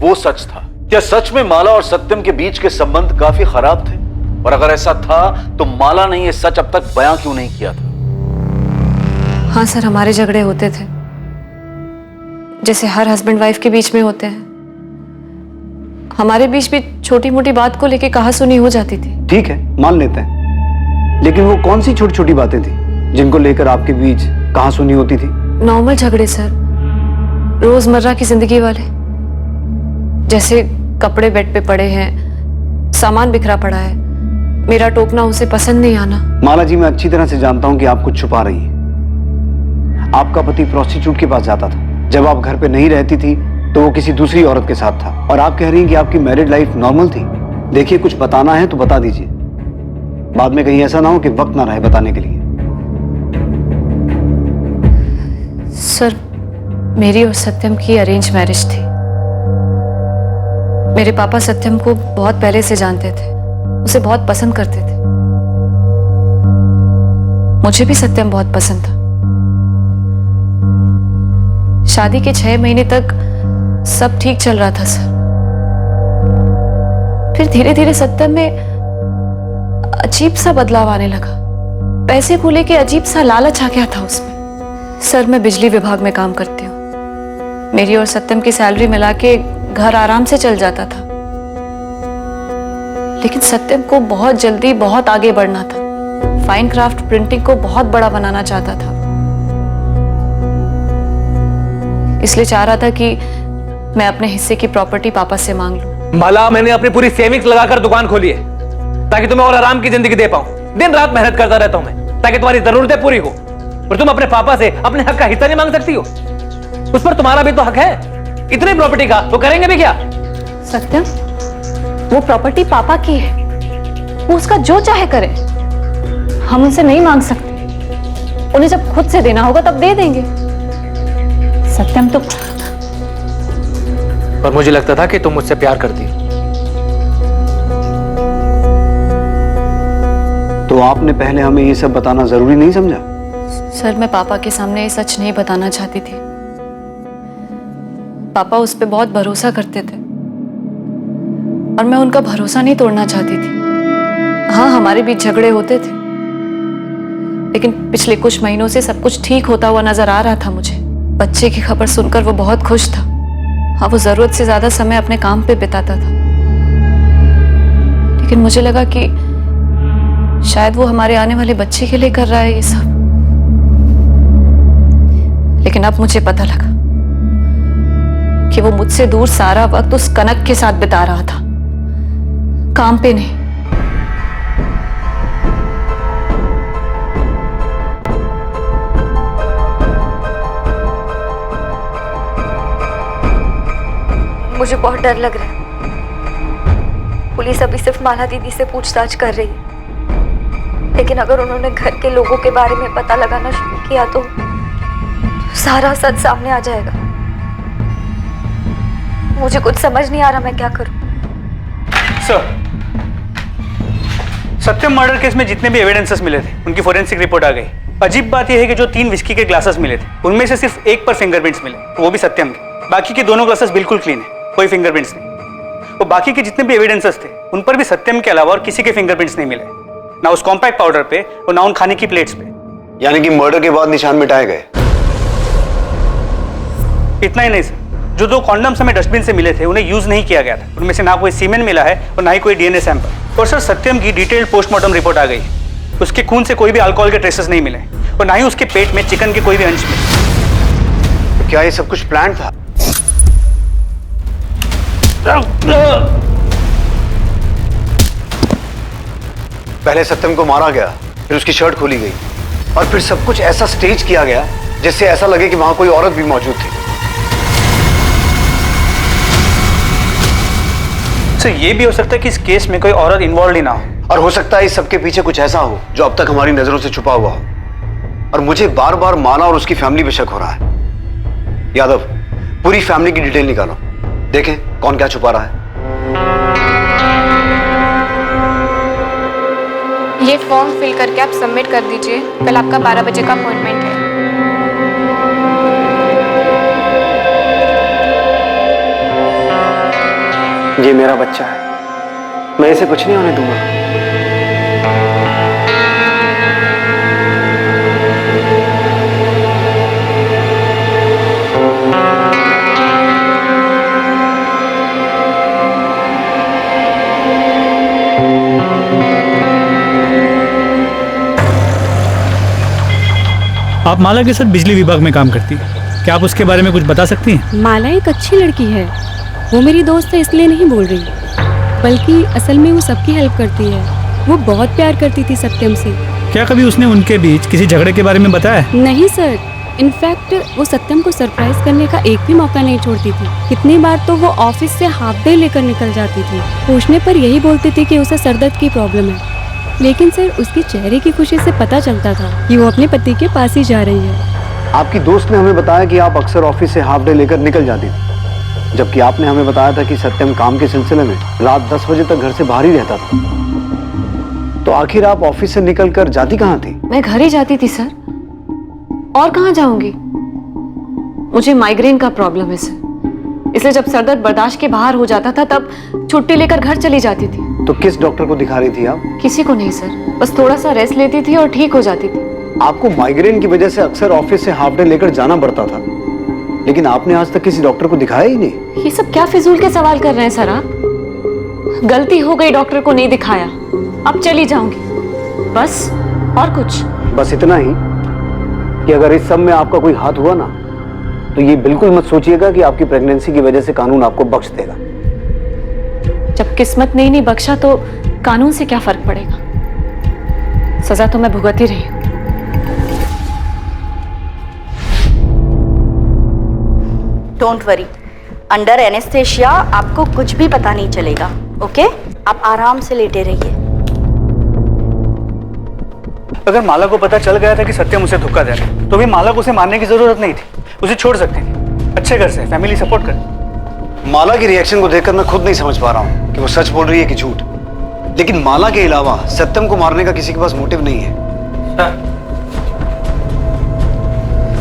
वो सच था? क्या सच में माला और सत्यम के बीच के संबंध काफी खराब थे? और अगर ऐसा था तो माला ने ये सच अब तक बयां क्यों नहीं किया था? हाँ सर, हमारे झगड़े होते थे जैसे हर हस्बैंड वाइफ के बीच में होते हैं। हमारे बीच भी छोटी मोटी बात को लेके कहासुनी हो जाती थी। ठीक है, मान लेते हैं, लेकिन वो कौन सी छोटी छोटी बातें थी जिनको लेकर आपके बीच कहासुनी होती थी? नॉर्मल झगड़े सर, रोजमर्रा की जिंदगी वाले, जैसे कपड़े बेड पे पड़े हैं, सामान बिखरा पड़ा है, मेरा टोकना उसे पसंद नहीं आना। माला जी, मैं अच्छी तरह से जानता हूं कि आप कुछ छुपा रही हैं। आपका पति प्रोस्टिट्यूट के पास जाता था, जब आप घर पे नहीं रहती थी तो वो किसी दूसरी औरत के साथ था, और आप कह रही हैं कि आपकी मैरिड लाइफ नॉर्मल थी। देखिए, कुछ बताना है तो बता दीजिए, बाद में कहीं ऐसा ना हो कि वक्त ना रहे बताने के लिए। सर, मेरी और सत्यम की अरेंज मैरिज थी। मेरे पापा सत्यम को बहुत पहले से जानते थे, उसे बहुत पसंद करते थे। मुझे भी सत्यम बहुत पसंद था। शादी के 6 महीने तक सब ठीक चल रहा था सर। फिर धीरे धीरे सत्यम में अजीब सा बदलाव आने लगा। पैसे को लेके अजीब सा लालच आ गया था उसमें। सर, मैं बिजली विभाग में काम करती हूँ। मेरी और सत्यम की सैलरी मिला के घर आराम से चल जाता था, लेकिन सत्यम को बहुत जल्दी बहुत आगे बढ़ना था। फाइन क्राफ्ट प्रिंटिंग को बहुत बड़ा बनाना चाहता था, इसलिए चाह रहा था कि मैं अपने हिस्से की प्रॉपर्टी पापा से मांग लूं। माला, मैंने अपनी पूरी सेविंग्स लगाकर दुकान खोली है ताकि तुम्हें और आराम की जिंदगी दे पाऊं। दिन रात मेहनत करता रहता हूं मैं ताकि तुम्हारी जरूरतें पूरी हो, और तुम अपने पापा से अपने हक का हिस्सा नहीं मांग सकती हो? उस पर तुम्हारा भी तो हक है। इतनी प्रॉपर्टी का वो करेंगे भी क्या? सत्यम, वो प्रॉपर्टी पापा की है, वो उसका जो चाहे करे। हम उनसे नहीं मांग सकते। उन्हें जब खुद से देना होगा तब दे देंगे। सत्यम तो, और मुझे लगता था कि तुम मुझसे प्यार करती। तो आपने पहले हमें ये सब बताना जरूरी नहीं समझा? सर, मैं पापा के सामने ये सच नहीं बताना चाहती थी। पापा उस पर बहुत भरोसा करते थे और मैं उनका भरोसा नहीं तोड़ना चाहती थी। हाँ, हमारे बीच झगड़े होते थे, लेकिन पिछले कुछ महीनों से सब कुछ ठीक होता हुआ नजर आ रहा था मुझे। बच्चे की खबर सुनकर वो बहुत खुश था। हाँ, वो जरूरत से ज्यादा समय अपने काम पे बिताता था, लेकिन मुझे लगा कि शायद वो हमारे आने वाले बच्चे के लिए कर रहा है ये सब। लेकिन अब मुझे पता लगा कि वो मुझसे दूर सारा वक्त उस कनक के साथ बिता रहा था, काम पे नहीं। मुझे बहुत डर लग रहा है। पुलिस अभी सिर्फ माला दीदी से पूछताछ कर रही है, लेकिन अगर उन्होंने घर के लोगों के बारे में पता लगाना शुरू किया तो सारा सच सामने आ जाएगा। मुझे कुछ समझ नहीं आ रहा मैं क्या करूं। सर, सत्यम मर्डर केस में जितने भी एविडेंसेस मिले थे उनकी फोरेंसिक रिपोर्ट आ गई। अजीब बात यह है कि जो 3 विस्की के ग्लासेस मिले थे उनमें से सिर्फ एक पर फिंगरप्रिंट्स मिले, वो भी सत्यम के। बाकी के दोनों ग्लासेस बिल्कुल क्लीन है, कोई फिंगरप्रिंट्स नहीं। वो बाकी के जितने भी एविडेंसेस थे उन पर भी सत्यम के अलावा और किसी के फिंगरप्रिंट्स नहीं मिले, ना उस कॉम्पैक्ट पाउडर पे और ना उन खाने की प्लेट्स पे। यानी कि मर्डर के बाद निशान मिटाए गए? इतना ही नहीं सर, जो 2 कॉन्डम्स हमें डस्टबिन से मिले थे उन्हें यूज नहीं किया गया था। उनमें से ना कोई सीमेन मिला है और ना ही कोई डीएनए सैंपल। और सर, सत्यम की डिटेल्ड पोस्टमार्टम रिपोर्ट आ गई। उसके खून से कोई भी अल्कोहल के ट्रेसेस नहीं मिले और ना ही उसके पेट में चिकन के कोई भी अंश मिले। तो क्या ये सब कुछ प्लान था? पहले सत्यम को मारा गया, फिर उसकी शर्ट खोली गई, और फिर सब कुछ ऐसा स्टेज किया गया जिससे ऐसा लगे कि वहां कोई औरत भी मौजूद थी। सर, ये भी हो सकता है कि इस केस में कोई औरत इन्वॉल्व ही ना हो, और हो सकता है इस सबके पीछे कुछ ऐसा हो जो अब तक हमारी नजरों से छुपा हुआ हो। और मुझे बार बार माला और उसकी फैमिली पे शक हो रहा है। यादव, पूरी फैमिली की डिटेल निकालो, देखें कौन क्या छुपा रहा है। ये फॉर्म फिल करके आप सबमिट कर दीजिए। कल आपका 12 बजे का अपॉइंटमेंट है। ये मेरा बच्चा है, मैं इसे कुछ नहीं होने दूंगा। आप माला के साथ बिजली विभाग में काम करती है, क्या आप उसके बारे में कुछ बता सकती हैं? माला एक अच्छी लड़की है, वो मेरी दोस्त है इसलिए नहीं बोल रही, बल्कि असल में वो सबकी हेल्प करती है। वो बहुत प्यार करती थी सत्यम से। क्या कभी उसने उनके बीच किसी झगड़े के बारे में बताया? नहीं सर, इनफैक्ट वो सत्यम को सरप्राइज करने का एक भी मौका नहीं छोड़ती थी। कितनी बार तो वो ऑफिस से हाफ डे लेकर निकल जाती थी। पूछने पर यही बोलती थी कि उसे सरदर्द की प्रॉब्लम है, लेकिन सर उसकी चेहरे की खुशी से पता चलता था कि वो अपने पति के पास ही जा रही है। आपकी दोस्त ने हमें बताया कि आप अक्सर ऑफिस से हाफ डे लेकर निकल जाती थी, जबकि आपने हमें बताया था कि सत्यम काम के सिलसिले में रात 10 बजे तक घर से बाहर ही रहता था। तो आखिर आप ऑफिस से निकलकर जाती कहाँ थी? मैं घर ही जाती थी सर, और कहाँ जाऊंगी? मुझे माइग्रेन का प्रॉब्लम है सर, इसलिए जब सर दर्द बर्दाश्त के बाहर हो जाता था तब छुट्टी लेकर घर चली जाती थी। तो किस डॉक्टर को दिखा रही थी आप? किसी को नहीं सर, बस थोड़ा सा रेस्ट लेती थी और ठीक हो जाती थी। आपको माइग्रेन की वजह से अक्सर ऑफिस से हाफ डे लेकर जाना पड़ता था, लेकिन आपने आज तक किसी डॉक्टर को दिखाया ही नहीं। ये सब क्या फिजूल के सवाल कर रहे हैं सर आप? गलती हो गई, डॉक्टर को नहीं दिखाया, अब चली जाऊंगी बस, और कुछ? बस इतना ही कि अगर इस सब में आपका कोई हाथ हुआ ना, तो ये बिल्कुल मत सोचिएगा कि आपकी प्रेगनेंसी की वजह से कानून आपको बख्श देगा। जब किस्मत ने ही नहीं बख्शा तो कानून से क्या फर्क पड़ेगा? सजा तो मैं भुगत ही रही हूं। डोंट वरी, अंडर एनेस्थेशिया आपको कुछ भी पता नहीं चलेगा। ओके, आप आराम से लेटे रहिए। अगर माला को पता चल गया था कि सत्यम उसे धोखा दे रहा है, तो भी माला को उसे मारने की जरूरत नहीं थी, उसे छोड़ सकती थी। अच्छे घर से, फैमिली सपोर्ट कर। माला की रिएक्शन को देखकर मैं खुद नहीं समझ पा रहा हूँ कि वो सच बोल रही है कि झूठ। लेकिन माला के अलावा सत्यम को मारने का किसी के पास मोटिव नहीं है।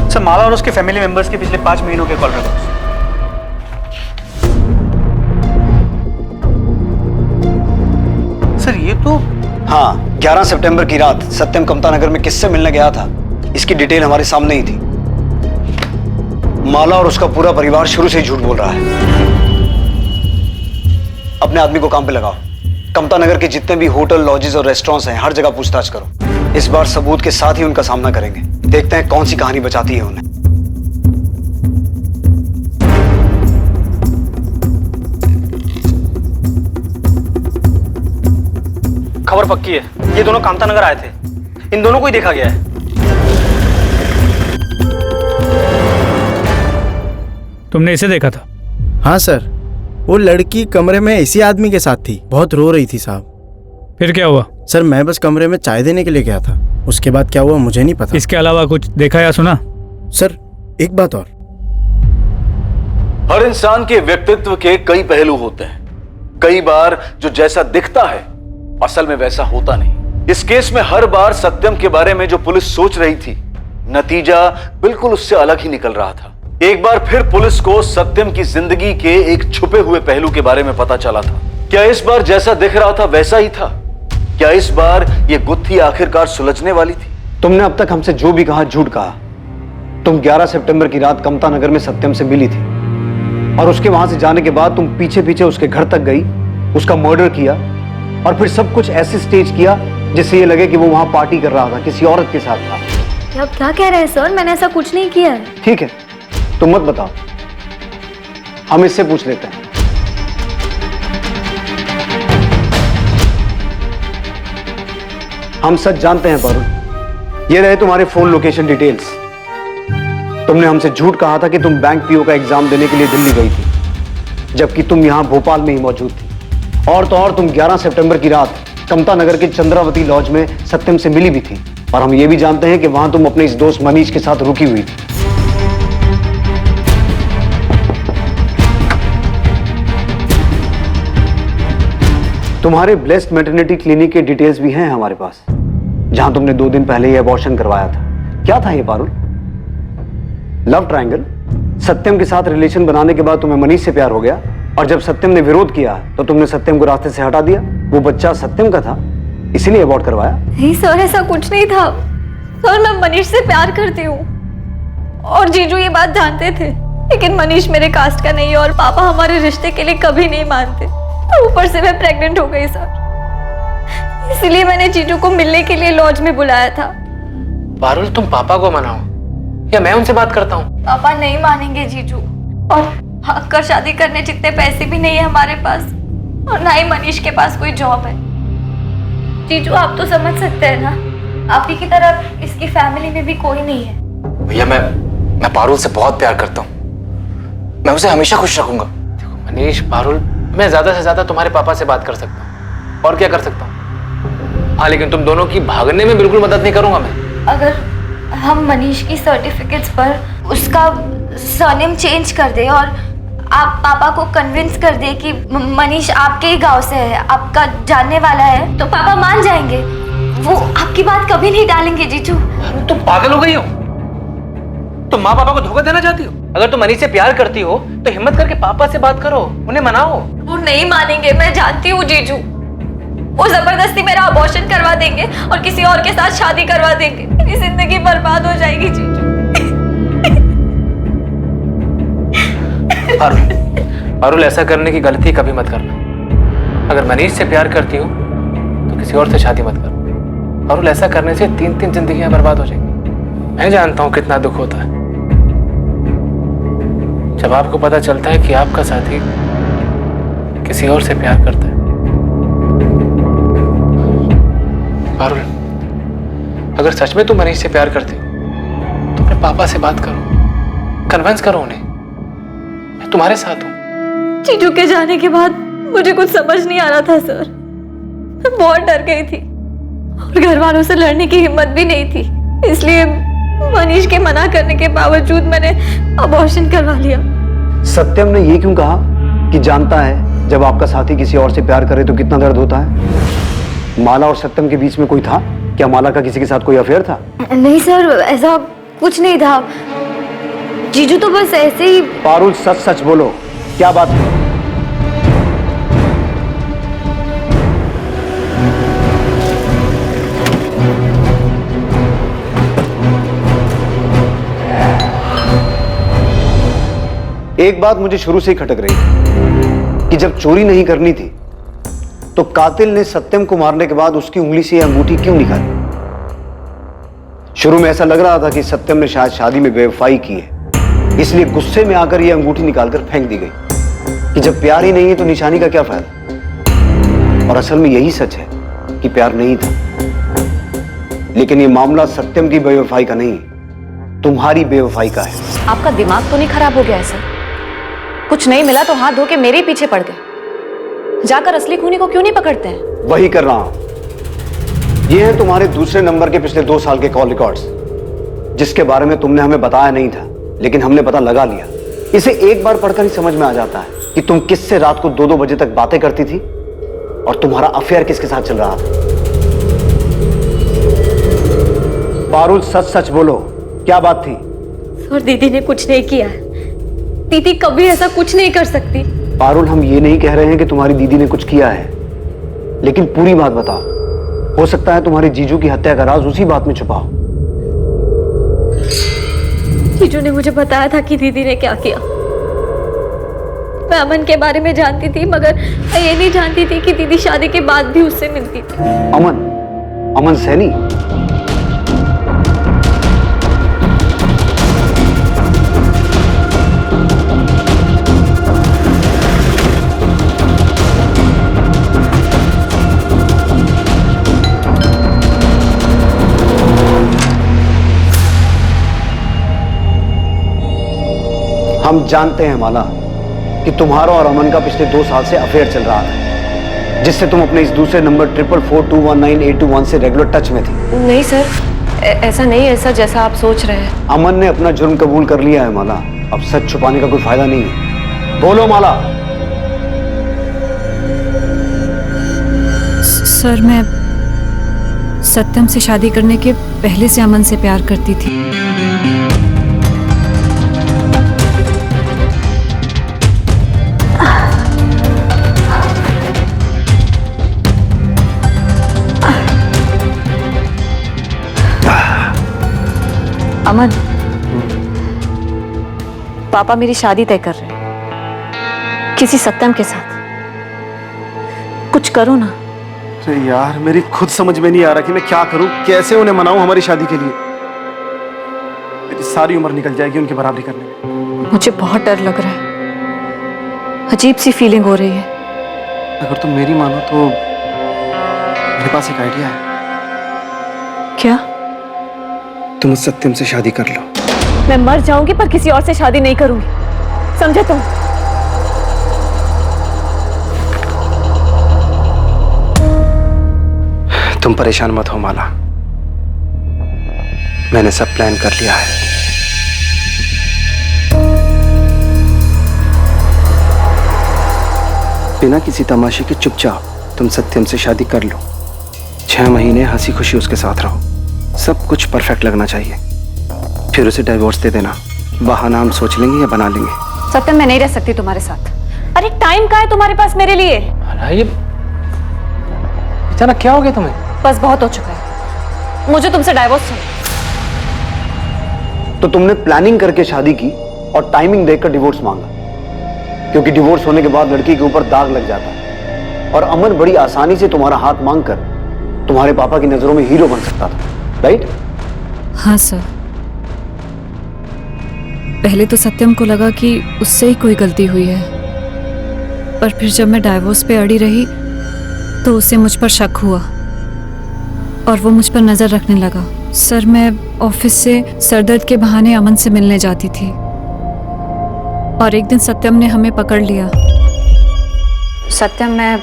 सर, माला और उसके फैमिली मेंबर्स के पिछले 5 महीनों के कॉल रिकॉर्ड्स। सर ये तो हाँ, 11 सितंबर की रात सत्यम कमता नगर में किससे मिलने गया था, इसकी डिटेल हमारे सामने ही थी। माला और उसका पूरा परिवार शुरू से ही झूठ बोल रहा है। अपने आदमी को काम पे लगाओ। कमता नगर के जितने भी होटल, लॉजेस और रेस्टोरेंट्स हैं, हर जगह पूछताछ करो। इस बार सबूत के साथ ही उनका सामना करेंगे। देखते हैं कौन सी कहानी बचाती है उन्हें। खबर पक्की है, ये दोनों कामता नगर आए थे, इन दोनों को ही देखा गया है। तुमने इसे देखा था? हाँ सर, वो लड़की कमरे में इसी आदमी के साथ थी, बहुत रो रही थी साहब। फिर क्या हुआ? सर मैं बस कमरे में चाय देने के लिए गया था, उसके बाद क्या हुआ मुझे नहीं पता। इसके अलावा कुछ देखा या सुना? सर एक बात और, हर इंसान के व्यक्तित्व के कई पहलू होते हैं। कई बार जो जैसा दिखता है असल में वैसा होता नहीं। इस केस में हर बार सत्यम के बारे में जो पुलिस सोच रही थी, नतीजा बिल्कुल उससे अलग ही निकल रहा था। एक बार फिर पुलिस को सत्यम की जिंदगी के एक छुपे हुए पहलू के बारे में पता चला था। क्या इस बार जैसा दिख रहा था वैसा ही था? क्या इस बार ये गुत्थी आखिरकार सुलझने वाली थी? तुमने अब तक हमसे जो भी कहा झूठ कहा। तुम 11 सितंबर की रात कमता नगर में सत्यम से मिली थी, और उसके वहां से जाने के बाद तुम पीछे पीछे उसके घर तक गई, उसका मर्डर किया, और फिर सब कुछ ऐसे स्टेज किया जिससे ये लगे कि वो वहां पार्टी कर रहा था, किसी औरत के साथ था। आप क्या कह रहे हैं सर? मैंने ऐसा कुछ नहीं किया है। ठीक है, तुम मत बताओ, हम इससे पूछ लेते हैं। हम सच जानते हैं वरुण। ये रहे तुम्हारे फोन लोकेशन डिटेल्स। तुमने हमसे झूठ कहा था कि तुम बैंक पीओ का एग्जाम देने के लिए दिल्ली गई थी, जबकि तुम यहां भोपाल में ही मौजूद थी। और तो और तुम 11 सितंबर की रात कमता नगर के चंद्रावती लॉज में सत्यम से मिली भी थी, और हम ये भी जानते हैं कि वहां तुम अपने इस दोस्त मनीष के साथ रुकी हुई थी। तुम्हारे ब्लेस्ड मैटरनिटी क्लिनिक के डिटेल्स भी हैं हमारे पास। जहां तुमने 2 दिन पहले ये अबॉर्शन करवाया था। क्या था ये पारुल? Love triangle? सत्यम के साथ रिलेशन बनाने के बाद तुम्हें मनीष से प्यार हो गया और जब सत्यम ने विरोध किया तो तुमने सत्यम को रास्ते से हटा दिया। वो बच्चा सत्यम का था, इसीलिए अबॉर्ट करवाया। नहीं सर, ऐसा कुछ नहीं था सर। मैं मनीष से प्यार करती हूँ और जीजू ये बात जानते थे, लेकिन मनीष मेरे कास्ट का नहीं है और पापा हमारे रिश्ते के लिए कभी नहीं मानते। तो ऊपर से मैं प्रेग्नेंट हो गई सर, इसलिए मैंने जीजू को मिलने के लिए लॉज में बुलाया था। पारुल, तुम पापा को मनाओ या मैं उनसे बात करता हूँ? पापा नहीं मानेंगे जीजू, और हक्कर शादी करने जितने पैसे भी नहीं है हमारे पास, और ना ही मनीष के पास कोई जॉब है। जीजू आप तो समझ सकते हैं ना, आप ही की तरह इसकी फैमिली में भी कोई नहीं है। भैया मैं पारुल से बहुत प्यार करता हूँ, मैं उसे हमेशा खुश रखूंगा। देखो मनीष, पारुल, मैं ज्यादा से ज्यादा तुम्हारे पापा से बात कर सकता हूँ, और क्या कर सकता हूँ। हाँ, लेकिन तुम दोनों की भागने में बिल्कुल मदद नहीं करूंगा मैं। अगर हम मनीष की सर्टिफिकेट्स पर उसका सरनेम चेंज कर दे और आप पापा को कन्विंस कर दे कि मनीष आपके ही गांव से है, आपका जानने वाला है, तो पापा मान जाएंगे। वो आपकी बात कभी नहीं टालेंगे जीजू। तुम पागल हो गई हो? तुम माँ पापा को धोखा देना चाहती हो? अगर तुम मनीष से प्यार करती हो तो हिम्मत करके पापा से बात करो, उन्हें मनाओ। वो नहीं मानेंगे, मैं जानती हूँ जीजू। वो जबरदस्ती मेरा अबॉर्शन करवा देंगे और किसी और के साथ शादी करवा देंगे। मेरी जिंदगी बर्बाद हो जाएगी जीजू। पारुल, ऐसा करने की गलती कभी मत करना। अगर मनीष से प्यार करती हो तो किसी और से शादी मत करो। पारुल, ऐसा करने से 3 जिंदगियां बर्बाद हो जाएंगी। मैं जानता हूं कितना दुख होता है जब आपको पता चलता है कि आपका साथी किसी और से प्यार करता है। पारुल, अगर सच में तुम मनीष से प्यार करते हो तो अपने पापा से बात करो, कन्विंस करो उन्हें। मैं तुम्हारे साथ हूं। जीजू के जाने के बाद मुझे कुछ समझ नहीं आ रहा था सर। मैं बहुत डर गई थी और घर वालों से लड़ने की हिम्मत भी नहीं थी, इसलिए मनीष के मना करने के बावजूद मैंने अबॉर्शन करवा लिया। सत्यम ने ये क्यों कहा कि जानता है जब आपका साथी किसी और से प्यार करे तो कितना दर्द होता है? माला और सत्यम के बीच में कोई था क्या? माला का किसी के साथ कोई अफेयर था? नहीं सर, ऐसा कुछ नहीं था। जीजू तो बस ऐसे ही। पारुल, सच सच बोलो, क्या बात है? एक बात मुझे शुरू से ही खटक रही कि जब चोरी नहीं करनी थी तो कातिल ने सत्यम को मारने के बाद उसकी उंगली से यह अंगूठी क्यों निकाली? शुरू में ऐसा लग रहा था कि सत्यम ने शायद शादी में बेवफाई की है, इसलिए गुस्से में आकर यह अंगूठी निकालकर फेंक दी गई कि जब प्यार ही नहीं है तो निशानी का क्या फायदा। और असल में यही सच है कि प्यार नहीं था, लेकिन यह मामला सत्यम की बेवफाई का नहीं, तुम्हारी बेवफाई का है। आपका दिमाग तो नहीं खराब हो गया है सर? कुछ नहीं मिला तो हाथ धो के मेरे ही पीछे पड़ गए। जाकर असली खूनी को क्यों नहीं पकड़ते हैं? वही कर रहा हूं। ये है तुम्हारे दूसरे नंबर के पिछले 2 साल के कॉल रिकॉर्ड्स, जिसके बारे में तुमने हमें बताया नहीं था, लेकिन हमने पता लगा लिया। इसे एक बार पढ़कर ही समझ में आ जाता है कि तुम किससे रात को 2-2 बजे तक बातें करती थी और तुम्हारा अफेयर किसके साथ चल रहा था। पारुल, सच सच बोलो, क्या बात थी? सर, दीदी ने कुछ नहीं किया है। दीदी कभी ऐसा कुछ नहीं कर सकती। पारुल, हम ये नहीं कह रहे हैं कि तुम्हारी दीदी ने कुछ किया है, लेकिन पूरी बात बताओ। हो सकता है तुम्हारे जीजू की हत्या का राज उसी बात में छुपा हो। जीजू ने मुझे बताया था कि दीदी ने क्या किया। मैं अमन के बारे में जानती थी, मगर मैं ये नहीं जानती थी कि दीदी शादी के बाद भी उससे मिलती थी। अमन सैनी? हम जानते हैं माला कि तुम्हारा और अमन का पिछले 2 साल से अफेयर चल रहा था, जिससे तुम अपने इस दूसरे नंबर 44421981 से रेगुलर टच में थी। नहीं सर, ऐसा नहीं, ऐसा जैसा आप सोच रहे हैं। अमन ने अपना जुर्म कबूल कर लिया है माला, अब सच छुपाने का कोई फायदा नहीं है। बोलो माला। सर, सत्यम से शादी करने के पहले से अमन से प्यार करती थी। अमन, पापा मेरी शादी तय कर रहे हैं किसी सत्यम के साथ। कुछ करो ना। अरे यार, मेरी खुद समझ में नहीं आ रहा कि मैं क्या करूं, कैसे उन्हें मनाऊं हमारी शादी के लिए। मेरी सारी उम्र निकल जाएगी उनकी बराबरी करने में। मुझे बहुत डर लग रहा है, अजीब सी फीलिंग हो रही है। अगर तुम मेरी मानो तो मेरे पास एक आइडिया है। क्या? तुम उस सत्यम से शादी कर लो। मैं मर जाऊंगी पर किसी और से शादी नहीं करूंगी, समझे तुम? तुम परेशान मत हो माला, मैंने सब प्लान कर लिया है। बिना किसी तमाशे के चुपचाप तुम सत्यम से शादी कर लो। 6 महीने हंसी खुशी उसके साथ रहो, सब कुछ परफेक्ट लगना चाहिए। फिर उसे डिवोर्स दे देना, बहाना हम सोच लेंगे या बना लेंगे। सत्यम, मैं नहीं रह सकती तुम्हारे साथ। अरे टाइम कहाँ है तुम्हारे पास मेरे लिए? ये अचानक क्या हो गया तुम्हें? बस बहुत हो चुका है, मुझे तुमसे डाइवोर्स चाहिए। तो तुमने प्लानिंग करके शादी की और टाइमिंग देखकर डिवोर्स मांगा, क्योंकि डिवोर्स होने के बाद लड़की के ऊपर दाग लग जाता है और अमन बड़ी आसानी से तुम्हारा हाथ मांगकर तुम्हारे पापा की नजरों में हीरो बन सकता था, राइट? हाँ सर, पहले तो सत्यम को लगा कि उससे ही कोई गलती हुई है, पर फिर जब मैं डाइवोर्स पे अड़ी रही तो उसे मुझ पर शक हुआ और वो मुझ पर नजर रखने लगा। सर, मैं ऑफिस से सरदर्द के बहाने अमन से मिलने जाती थी और एक दिन सत्यम ने हमें पकड़ लिया। सत्यम, मैं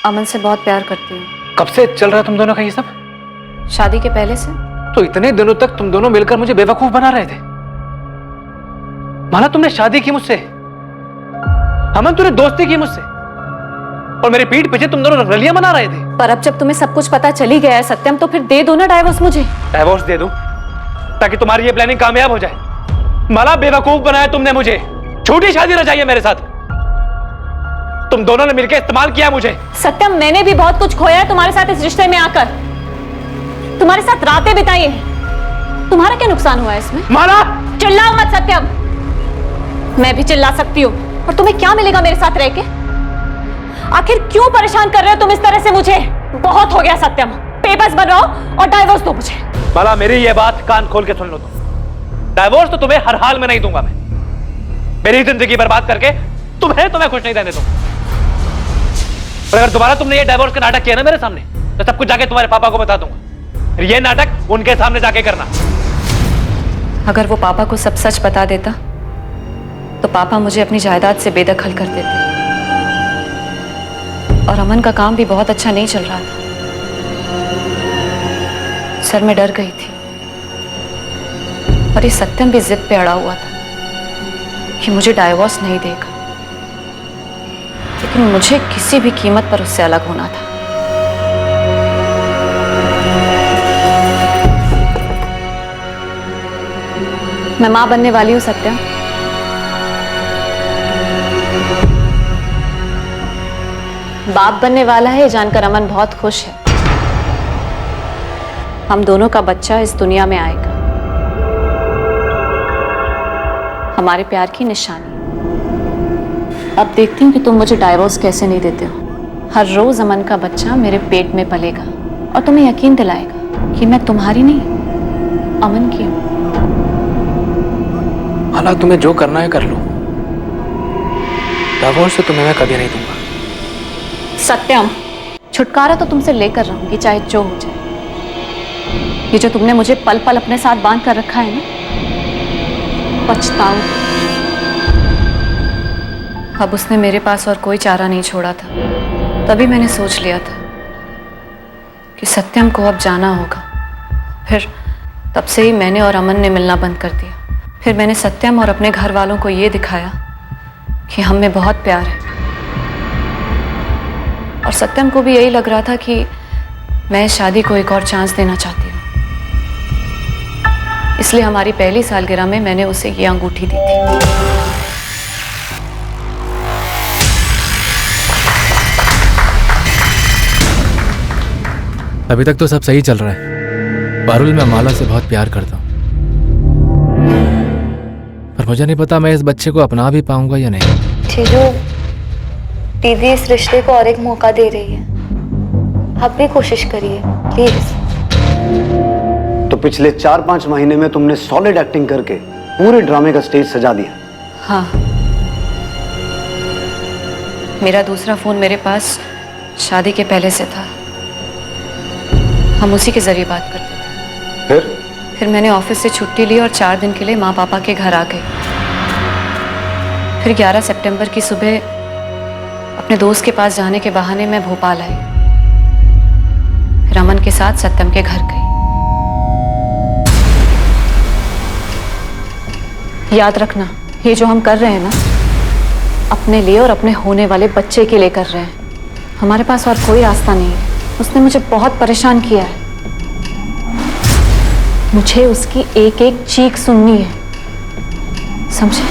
अमन से बहुत प्यार करती हूँ। कब से चल रहा तुम दोनों का ये सब? शादी के पहले से। तो इतने दिनों तक तुम दोनों मिलकर मुझे बेवकूफ बना रहे थे। माना तुमने शादी की मुझसे, अमन तूने दोस्ती की मुझसे, और मेरी पीठ पीछे तुम दोनों रलियां मना रहे थे। पर अब जब तुम्हें सब कुछ पता चली गया है सत्यम, तो फिर दे दो ना डाइवोर्स मुझे। डाइवोर्स दे दूं ताकि तुम्हारी ये प्लानिंग कामयाब हो जाए? माला, बेवकूफ बनाया तुमने मुझे, झूठी शादी रचाई है मेरे साथ। तुम दोनों ने मिलकर इस्तेमाल किया मुझे। सत्यम, मैंने भी बहुत कुछ खोया है तुम्हारे साथ इस रिश्ते में आकर, तुम्हारे साथ रातें बिताई हैं। तुम्हारा क्या नुकसान हुआ है इसमें? माला, चिल्लाओ मत सत्यम। मैं भी चिल्ला सकती हूँ, और तुम्हें क्या मिलेगा मेरे साथ रह के? आखिर क्यों परेशान कर रहे हो तुम इस तरह से मुझे? बहुत हो गया सत्यम, पेपर्स बनवाओ और डाइवोर्स दो मुझे। माला, मेरी ये बात कान खोल के सुन लो तुम। डाइवोर्स तो तुम्हें हर हाल में नहीं दूंगा मैं। मेरी जिंदगी बर्बाद करके तुम्हें खुश नहीं रहने दूंगा। और अगर दोबारा तुमने ये डाइवोर्स का नाटक किया ना मेरे सामने, तो सब कुछ जाके तुम्हारे पापा को बता दूंगा। फिर ये नाटक उनके सामने जाके करना। अगर वो पापा को सब सच बता देता तो पापा मुझे अपनी जायदाद से बेदखल कर देते, और अमन का काम भी बहुत अच्छा नहीं चल रहा था। सर, मैं डर गई थी, और ये सत्यम भी जिद पे अड़ा हुआ था कि मुझे डाइवोर्स नहीं देगा, लेकिन मुझे किसी भी कीमत पर उससे अलग होना था। मैं मां बनने वाली हूं सत्यम। बाप बनने वाला है, जानकर अमन बहुत खुश है। हम दोनों का बच्चा इस दुनिया में आएगा, हमारे प्यार की निशानी। अब देखती हूँ कि तुम मुझे डाइवोर्स कैसे नहीं देते हो। हर रोज अमन का बच्चा मेरे पेट में पलेगा और तुम्हें यकीन दिलाएगा कि मैं तुम्हारी नहीं, अमन की हूँ। माला, तुम्हें जो करना है कर लो, डाइवोर्स से तुम्हें मैं कभी नहीं दूंगा। सत्यम, छुटकारा तो तुमसे लेकर रहूंगी, चाहे जो हो जाए। ये जो तुमने मुझे पल पल अपने साथ बांध कर रखा है ना, पछताओ। अब उसने मेरे पास और कोई चारा नहीं छोड़ा था, तभी मैंने सोच लिया था कि सत्यम को अब जाना होगा। फिर तब से ही मैंने और अमन ने मिलना बंद कर दिया। फिर मैंने सत्यम और अपने घर वालों को ये दिखाया कि हम में बहुत प्यार है, और सत्यम को भी यही लग रहा था कि मैं इस शादी को एक और चांस देना चाहती हूँ, इसलिए हमारी पहली सालगिरह में मैंने उसे ये अंगूठी दी थी। अभी तक तो सब सही चल रहा है। पारुल, मैं माला से बहुत प्यार करता हूँ, पर मुझे नहीं पता मैं इस बच्चे को अपना भी पाऊंगा या नहीं। जीजू, दीदी इस रिश्ते को और एक मौका दे रही है, आप भी कोशिश करिए प्लीज। तो पिछले 4-5 महीने में तुमने सॉलिड एक्टिंग करके पूरे ड्रामे का स्टेज सजा दिया। हाँ, मेरा दूसरा फोन मेरे पास शादी के पहले से था, हम उसी के जरिए बात करते थे। फिर मैंने ऑफिस से छुट्टी ली और 4 दिन के लिए माँ पापा के घर आ गई। फिर 11 सितंबर की सुबह अपने दोस्त के पास जाने के बहाने मैं भोपाल आई, फिर अमन के साथ सत्यम के घर गई। याद रखना, ये जो हम कर रहे हैं ना, अपने लिए और अपने होने वाले बच्चे के लिए कर रहे हैं। हमारे पास और कोई रास्ता नहीं है। उसने मुझे बहुत परेशान किया है, मुझे उसकी एक एक चीख सुननी है, समझे?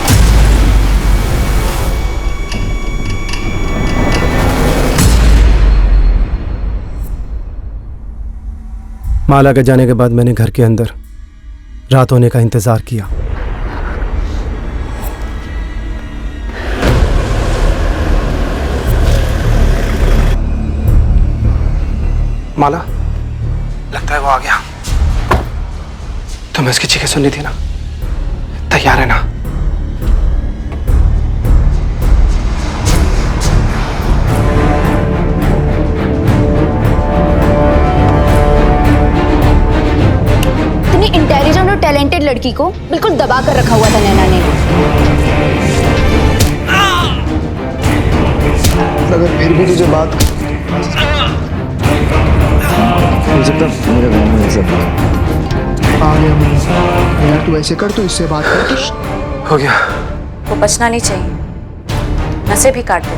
माला के जाने के बाद मैंने घर के अंदर रात होने का इंतजार किया। माला, लगता है वो आ गया। तुम्हें उसकी चीखें सुननी थी ना? तैयार है ना? इतनी इंटेलिजेंट और टैलेंटेड लड़की को बिल्कुल दबा कर रखा हुआ था नैना ने। अगर फिर भी तुझे बात आ गया यार, तू ऐसे कर, तो इससे बात कर। हो गया। वो बचना नहीं चाहिए, नसें भी काट दे।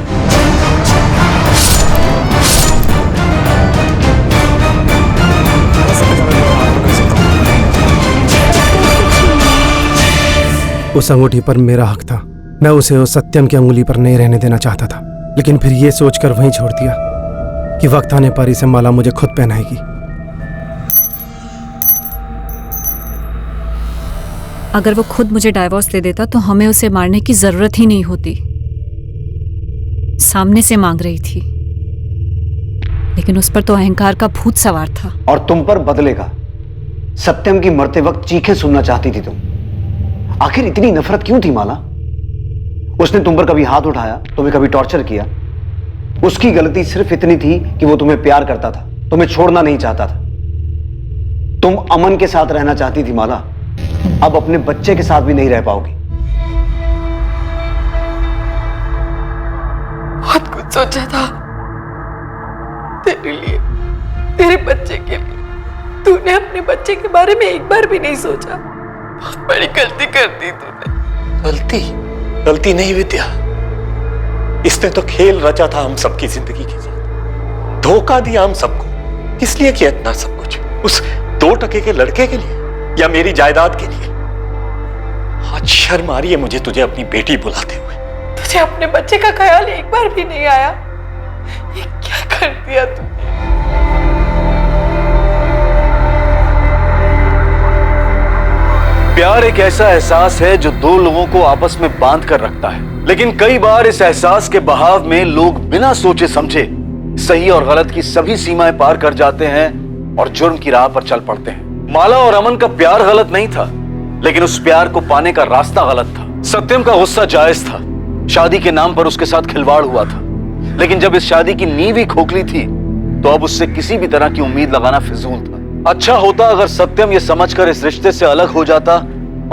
उस अंगूठी पर मेरा हक था। मैं उसे उस सत्यम की अंगुली पर नहीं रहने देना चाहता था, लेकिन फिर ये सोचकर वहीं छोड़ दिया कि वक्त आने पर इसे माला मुझे खुद पहनाएगी। अगर वो खुद मुझे डाइवोर्स दे देता तो हमें उसे मारने की जरूरत ही नहीं होती। सामने से मांग रही थी, लेकिन उस पर तो अहंकार का भूत सवार था। और तुम पर बदले का। सत्यम की मरते वक्त चीखें सुनना चाहती थी तुम। आखिर इतनी नफरत क्यों थी माला? उसने तुम पर कभी हाथ उठाया, तुम्हें कभी टॉर्चर किया? उसकी गलती सिर्फ इतनी थी कि वो तुम्हें प्यार करता था, तुम्हें छोड़ना नहीं चाहता था। तुम अमन के साथ रहना चाहती थी माला, अब अपने बच्चे के साथ भी नहीं रह पाओगी। बहुत कुछ सोचा था तेरे लिए, तेरे बच्चे के लिए। तूने अपने बच्चे के बारे में एक बार भी नहीं सोचा। बहुत बड़ी गलती कर दी तूने। गलती नहीं विद्या, इसने तो खेल रचा था हम सबकी जिंदगी के साथ, धोखा दिया हम सबको। किस लिए किया इतना सब कुछ? उस 2 टके के लड़के के लिए या मेरी जायदाद के लिए? आज शर्म आ रही है मुझे तुझे अपनी बेटी बुलाते हुए। तुझे अपने बच्चे का ख्याल एक बार भी नहीं आया? ये क्या कर दिया तूने? प्यार एक ऐसा एहसास है जो 2 लोगों को आपस में बांध कर रखता है, लेकिन कई बार इस एहसास के बहाव में लोग बिना सोचे समझे सही और गलत की सभी सीमाएं पार कर जाते हैं और जुर्म की राह पर चल पड़ते हैं। माला और अमन का प्यार गलत नहीं था, लेकिन उस प्यार को पाने का रास्ता गलत था। सत्यम का गुस्सा जायज था, शादी के नाम पर उसके साथ खिलवाड़ हुआ था, लेकिन जब इस शादी की नींव ही खोखली थी तो अब उससे किसी भी तरह की उम्मीद लगाना फिजूल था। अच्छा होता अगर सत्यम ये समझकर इस रिश्ते से अलग हो जाता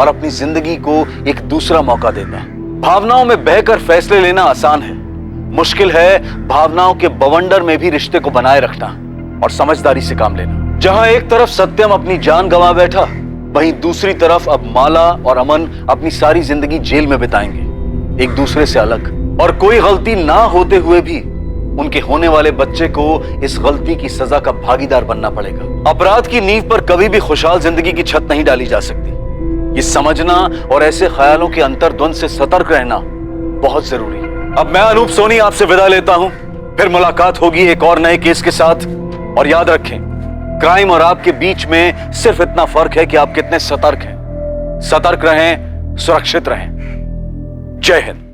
और अपनी जिंदगी को एक दूसरा मौका देता। भावनाओं में बहकर फैसले लेना आसान है, मुश्किल है भावनाओं के बवंडर में भी रिश्ते को बनाए रखना और समझदारी से काम लेना। जहां एक तरफ सत्यम अपनी जान गंवा बैठा, वहीं दूसरी तरफ अब माला और अमन अपनी सारी जिंदगी जेल में बिताएंगे, एक दूसरे से अलग। और कोई गलती ना होते हुए भी उनके होने वाले बच्चे को इस गलती की सजा का भागीदार बनना पड़ेगा। अपराध की नींव पर कभी भी खुशहाल जिंदगी की छत नहीं डाली जा सकती। ये समझना और ऐसे ख्यालों के अंतर्द्वंद से सतर्क रहना बहुत जरूरी है। अब मैं अनूप सोनी आपसे विदा लेता हूं, फिर मुलाकात होगी एक और नए केस के साथ। और याद रखें, क्राइम और आपके बीच में सिर्फ इतना फर्क है कि आप कितने सतर्क हैं। सतर्क रहें, सुरक्षित रहें। जय हिंद।